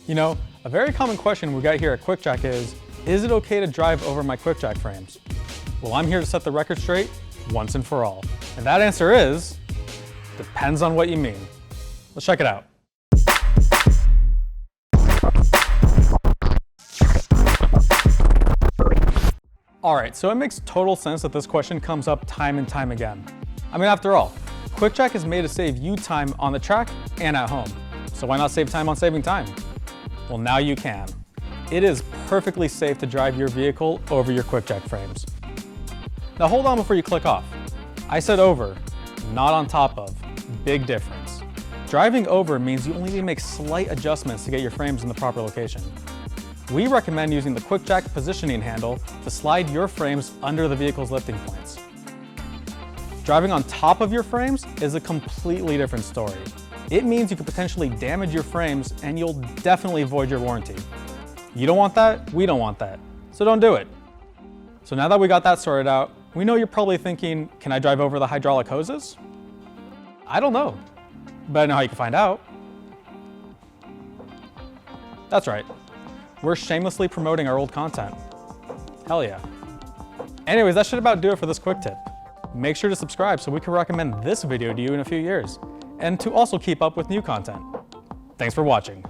You know, a very common question we got here at QuickJack is it okay to drive over my QuickJack frames? Well, I'm here to set the record straight once and for all. And that answer is, depends on what you mean. Let's check it out. All right, so it makes total sense that this question comes up time and time again. I mean, after all, QuickJack is made to save you time on the track and at home. So why not save time on saving time? Well, now you can. It is perfectly safe to drive your vehicle over your QuickJack frames. Now hold on before you click off. I said over, not on top of. Big difference. Driving over means you only need to make slight adjustments to get your frames in the proper location. We recommend using the QuickJack positioning handle to slide your frames under the vehicle's lifting points. Driving on top of your frames is a completely different story. It means you could potentially damage your frames and you'll definitely void your warranty. You don't want that, we don't want that, so don't do it. So now that we got that sorted out, we know you're probably thinking, can I drive over the hydraulic hoses? I don't know, but I know how you can find out. That's right, we're shamelessly promoting our old content. Hell yeah. Anyways, that should about do it for this quick tip. Make sure to subscribe so we can recommend this video to you in a few years, and to also keep up with new content. Thanks for watching.